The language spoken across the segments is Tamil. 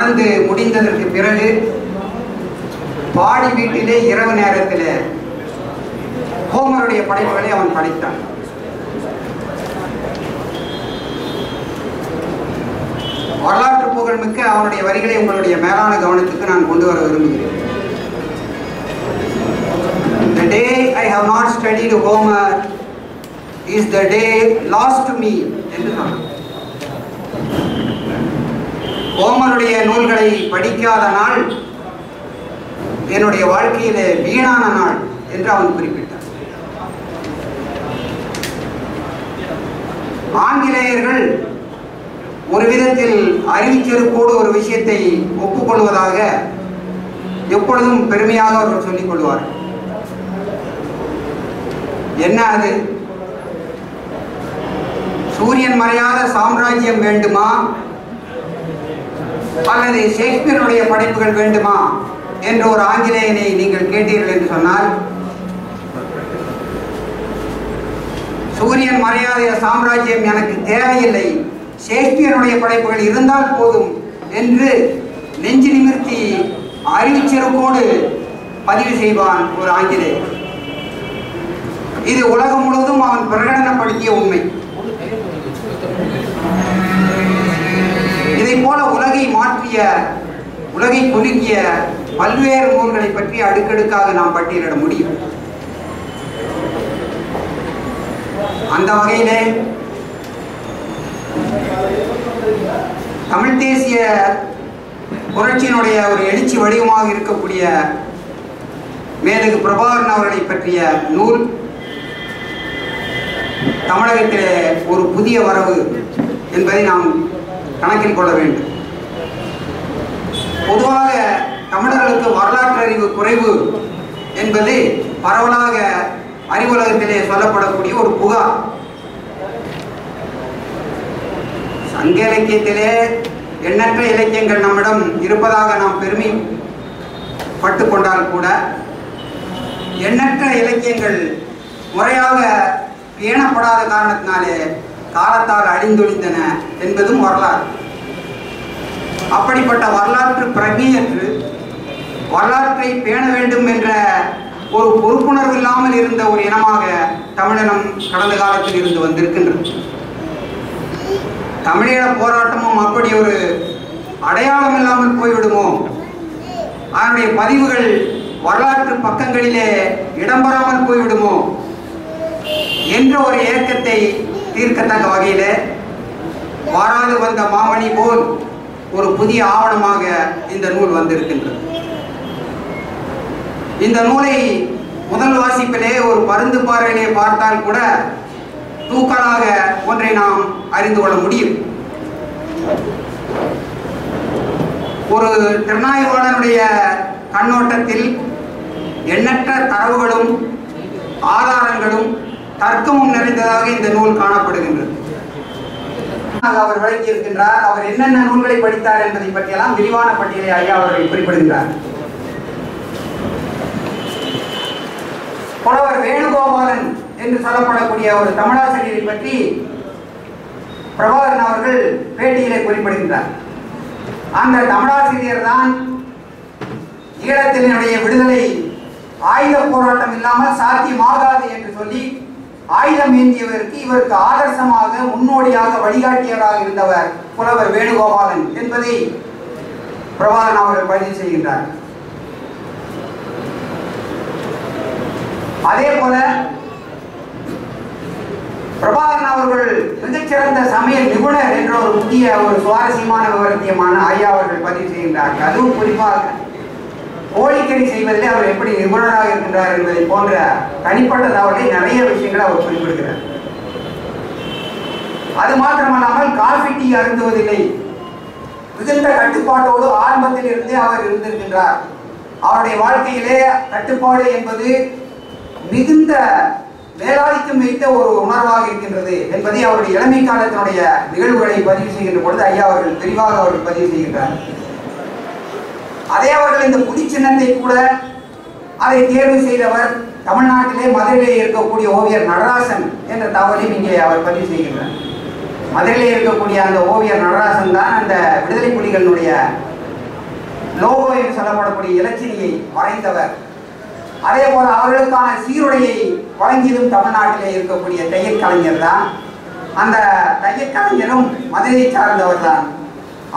நடந்து முடிந்ததற்கு பிறகு பாடி வீட்டிலே இரவு நேரத்தில் ஹோமருடைய படைப்புகளை அவன் படைத்தான். வரலாற்று புகழ்மிக்க அவனுடைய வரிகளை உங்களுடைய மேலான கவனத்துக்கு நான் கொண்டு வர விரும்புகிறேன். The day I have not studied Homer is the day lost to me என்று சொன்னான். ஹோமருடைய நூல்களை படிக்காத நாள் என்னுடைய வாழ்க்கையிலே வீணான நாள் என்று அவன் குறிப்பிட்டார். ஆங்கிலேயர்கள் ஒரு விதத்தில் அறிவிச்செருப்போடு ஒரு விஷயத்தை ஒப்புக்கொள்வதாக எப்பொழுதும் பெருமையாக அவர்கள் சொல்லிக் கொள்வார்கள். என்ன அது? சூரியன் மறையாத சாம்ராஜ்யம் வேண்டுமா அல்லது ஷேக்ஸ்பியருடைய படைப்புகள் வேண்டுமா என்று ஒரு ஆங்கிலேயனை நீங்கள் கேட்டீர்கள் என்று சொன்னால், சூரியன் மறையாத சாம்ராஜ்யம் எனக்கு தேவையில்லை, ஷேக்ஸ்பியருடைய படைப்புகள் இருந்தால் போதும் என்று நெஞ்சு நிமிர்த்தி அறிவிச்செருப்போடு பதிவு செய்வான் ஒரு ஆங்கிலேயர். இது உலகம் முழுவதும் அவன் பிரகடனப்படுத்திய உண்மை. இதை போல உலகை மாற்றிய, உலகை குலுக்கிய பல்வேறு நூல்களை பற்றி அடுக்கடுக்காக நாம் பட்டியலிட முடியும். அந்த வகையிலே தமிழ் தேசிய புரட்சியினுடைய ஒரு எழுச்சி வடிவமாக இருக்கக்கூடிய மேதகு பிரபாகரன் அவர்களை பற்றிய நூல் தமிழகத்திலே ஒரு புதிய வரவு என்பதை நாம் கணக்கில் கொள்ள வேண்டும். பொதுவாக தமிழர்களுக்கு வரலாற்று அறிவு குறைவு என்பது பரவலாக அறிவுலகத்திலே சொல்லப்படக்கூடிய ஒரு புகார். சங்க இலக்கியத்திலே எண்ணற்ற இலக்கியங்கள் நம்மிடம் இருப்பதாக நாம் பெருமைப்பட்டு கொண்டால் கூட எண்ணற்ற இலக்கியங்கள் முறையாக பேணப்படாத காரணத்தினாலே காலத்தால் அழிந்தொழிந்தன என்பதும் வரலாறு. அப்படிப்பட்ட வரலாற்று பிரஜையற்று வரலாற்றை பேண வேண்டும் என்ற ஒரு பொறுப்புணர்வு இல்லாமல் இருந்த ஒரு இனமாக தமிழினம் கடந்த காலத்தில் இருந்து வந்திருக்கின்றது. தமிழீழ போராட்டமும் அப்படி ஒரு அடையாளம் இல்லாமல் போய்விடுமோ, அதனுடைய பதிவுகள் வரலாற்று பக்கங்களிலே இடம்பெறாமல் போய்விடுமோ என்ற ஒரு ஏக்கத்தை தீர்க்கத்தக்க வகையில் வாராது வந்த மாமணி போல் ஒரு புதிய ஆவணமாக இந்த நூல் வந்திருக்கின்றது. இந்த நூலை முதல் வாசிப்பிலே ஒரு பருந்து பார்வையிலே பார்த்தால் கூட தூக்கலாக ஒன்றை நாம் அறிந்து கொள்ள முடியும். ஒரு திறனாய்வாளனுடைய கண்ணோட்டத்தில் எண்ணற்ற தரவுகளும் ஆதாரங்களும் தர்க்கமும் நிறைந்ததாக இந்த நூல் காணப்படுகின்றது. அவர் விளக்கியிருக்கின்றார். அவர் என்னென்ன நூல்களை படித்தார் என்பதை பற்றியெல்லாம் விரிவான பட்டியலை ஐயா அவர்கள் குறிப்பிடுகின்றார். புலவர் வேணுகோபாலன் என்று சொல்லப்படக்கூடிய ஒரு தமிழாசிரியரை பற்றி பிரபாகரன் அவர்கள் பேட்டியிலே குறிப்பிடுகின்றார். அந்த தமிழாசிரியர் தான் ஈழத்தினுடைய விடுதலை ஆயுத போராட்டம் இல்லாமல் சாத்தியமாகாது என்று சொல்லி ஆயுதம் ஏந்தியவருக்கு இவருக்கு ஆதர்சமாக முன்னோடியாக வழிகாட்டியவராக இருந்தவர் புலவர் வேணுகோபாலன் என்பதை பிரபாகரன் அவர்கள் பதிவு செய்கின்றார். அதே போல பிரபாகரன் அவர்கள் மிகச்சிறந்த சமையல் நிபுணர் என்ற ஒரு முக்கிய ஒரு சுவாரஸ்யமான விவரத்தியமான ஐயா அவர்கள் பதிவு செய்கின்றார்கள். அதுவும் குறிப்பாக கோழிக்கறி செய்வதிலே அவர் எப்படி நிபுணராக இருக்கின்றார் என்பதை போன்ற தனிப்பட்ட தகவலை நிறைய விஷயங்களை அவர் குறிப்பிடுகிறார். அது மாத்திரமல்லாமல் காஃபி டீ அருந்துவதில்லை, மிகுந்த கட்டுப்பாட்டோடு ஆரம்பத்தில் இருந்தே அவர் இருந்திருக்கின்றார். அவருடைய வாழ்க்கையிலே கட்டுப்பாடு என்பது மிகுந்த மேலாதிக்கம் வைத்த ஒரு உணர்வாக இருக்கின்றது என்பதை அவருடைய இளமை காலத்தினுடைய நிகழ்வுகளை பதிவு செய்கின்ற பொழுது ஐயா அவர்கள் விரிவாக அவர்கள் பதிவு செய்கின்றார். அதே அவர்கள் இந்த புலி சின்னத்தை கூட அதை தேர்வு செய்தவர் தமிழ்நாட்டிலே மதுரையிலே இருக்கக்கூடிய ஓவியர் நடராசன் என்ற தகவலையும் இங்கே அவர் பதிவு செய்கின்றார். மதுரையிலே இருக்கக்கூடிய அந்த ஓவியர் நடராசன் தான் அந்த விடுதலை புலிகளினுடைய லோகோ என்று சொல்லப்படக்கூடிய இலச்சினையை வரைந்தவர். அதே போல அவர்களுக்கான சீருடையை வழங்கியதும் தமிழ்நாட்டிலே இருக்கக்கூடிய தையல் கலைஞர் தான். அந்த தையல் கலைஞரும் மதுரையை சார்ந்தவர் தான்.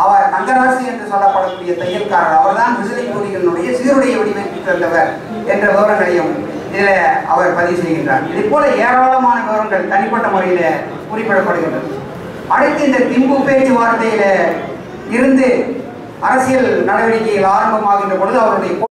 அவர் தங்கராசு என்று சொல்லப்படக்கூடிய தையல்காரர். அவர்தான் விடுதலை புலிகளினுடைய சீருடையை வடிவமைத்து தந்தவர் என்ற விவரங்களையும் இதில் அவர் பதிவு செய்கின்றார். இதே போல ஏராளமான விவரங்கள் தனிப்பட்ட முறையில குறிப்பிடப்படுகின்றது. அடுத்து இந்த திம்பு பேச்சுவார்த்தையில இருந்து அரசியல் நடவடிக்கைகள் ஆரம்பமாகின்ற பொழுது அவருடைய